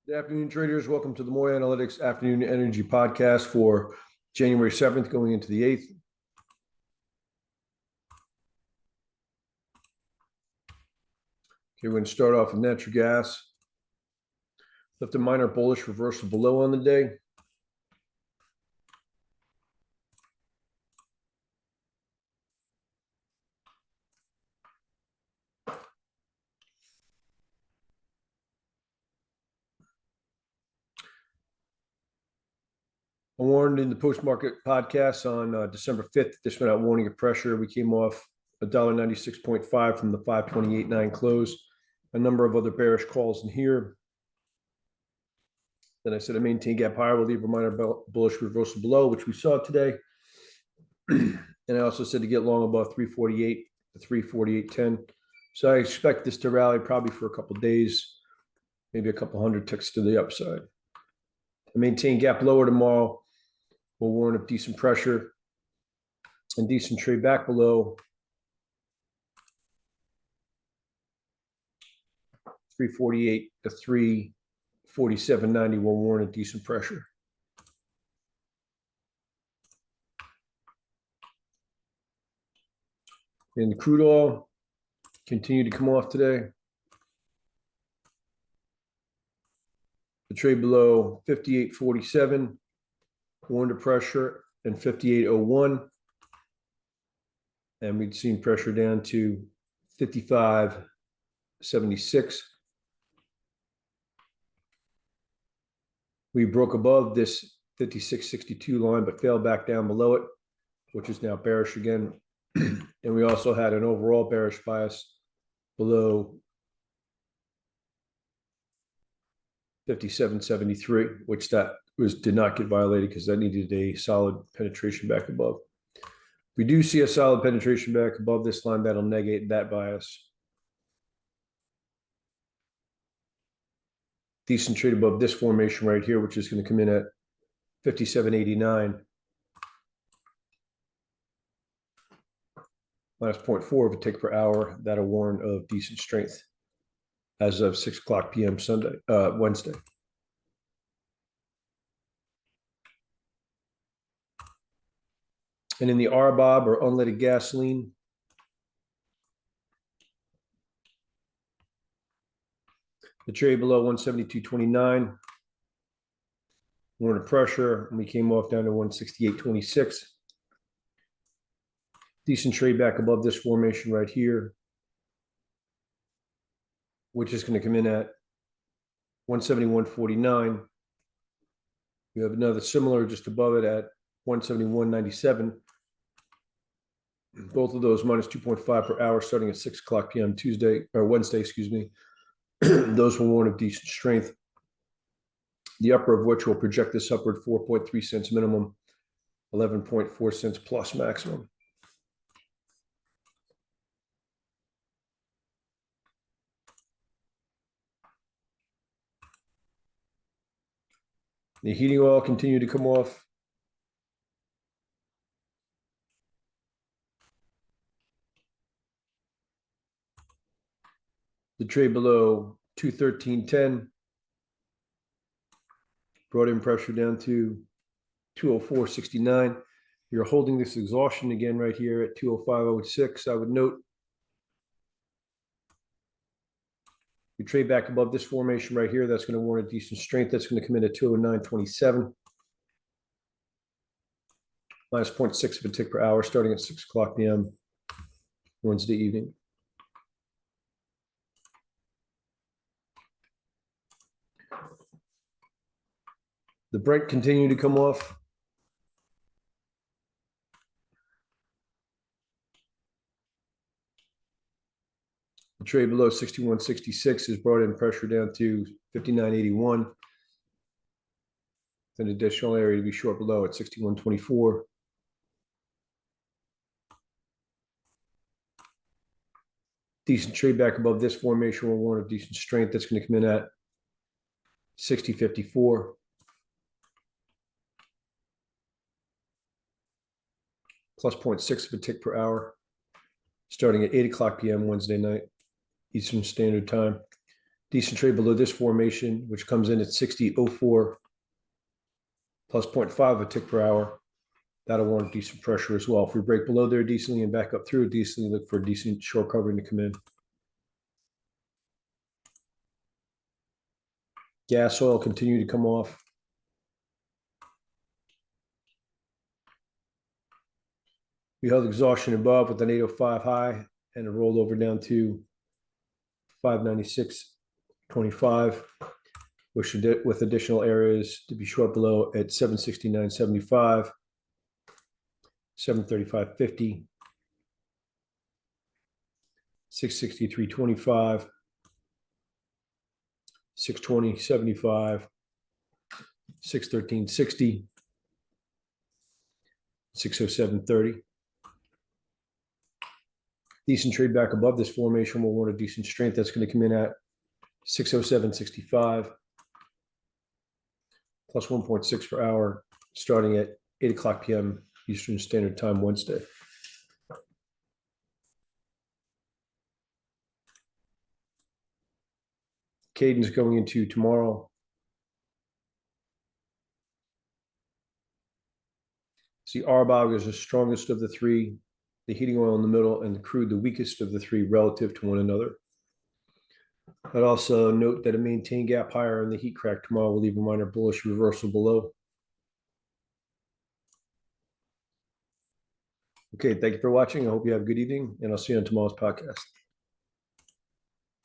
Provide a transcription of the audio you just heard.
Good afternoon, traders. Welcome to the Moy Analytics Afternoon Energy Podcast for January 7th, going into the 8th. Okay, we're going to start off with natural gas. Left a minor bullish reversal below on the day. I warned in the post-market podcast on December 5th, this went out warning of pressure. We came off $1.96.5 from the 528.9 close. A number of other bearish calls in here. Then I said I maintain gap higher. We'll leave a minor bullish reversal below, which we saw today. And I also said to get long above 348 to 348.10. So I expect this to rally probably for a couple of days, maybe a couple hundred ticks to the upside. I maintain gap lower tomorrow. We'll warn of decent pressure and decent trade back below 348 to 347.90. We'll warn of decent pressure. And the crude oil continued to come off today. The trade below 58.47, warned of pressure, and 58.01. And we'd seen pressure down to 55.76. We broke above this 56.62 line, but fell back down below it, which is now bearish again. And we also had an overall bearish bias below 57.73, which did not get violated because that needed a solid penetration back above. We do see a solid penetration back above this line that'll negate that bias. Decent trade above this formation right here, which is going to come in at 57.89. Minus 0.4 of a tick per hour. That'll warn of decent strength as of 6 o'clock p.m. Wednesday. And in the RBOB, or unleaded gasoline, the trade below 172.29, warn of pressure, and we came off down to 168.26. Decent trade back above this formation right here, which is going to come in at 171.49. We have another similar just above it at 171.97. Both of those minus 2.5 per hour starting at 6 o'clock p.m. Wednesday, excuse me. Those will warn of decent strength. The upper of which will project this upward 4.3 cents minimum, 11.4 cents plus maximum. The heating oil continued to come off. The trade below 213.10 brought in pressure down to 204.69. You're holding this exhaustion again right here at 205.06. I would note we trade back above this formation right here. That's going to warrant a decent strength. That's going to come in at 209.27. Minus 0.6 of a tick per hour starting at 6 o'clock p.m. Wednesday evening. The Brent continued to come off. The trade below 61.66 has brought in pressure down to 59.81. An additional area to be short below at 61.24. Decent trade back above this formation will warn of decent strength. That's going to come in at 60.54. Plus 0.6 of a tick per hour, starting at 8 o'clock p.m. Wednesday night, Eastern Standard Time. Decent trade below this formation, which comes in at 60.04 plus 0.5 a tick per hour. That'll warrant decent pressure as well. If we break below there decently and back up through it decently, look for a decent short covering to come in. Gas oil continue to come off. We held exhaustion above with an 805 high and it rolled over down to 596.25, with additional areas to be short below at 769.75, 735.50, 663.25, 620.75, 613.60, 607.30. Decent trade back above this formation will warrant a decent strength. That's going to come in at 607.65 plus 1.6 per hour, starting at 8 o'clock p.m. Eastern Standard Time Wednesday. Cadence going into tomorrow. See, RBOB is the strongest of the three, the heating oil in the middle, and the crude the weakest of the three relative to one another. I'd also note that a maintained gap higher in the heat crack tomorrow will leave a minor bullish reversal below. Okay, thank you for watching. I hope you have a good evening, and I'll see you on tomorrow's podcast.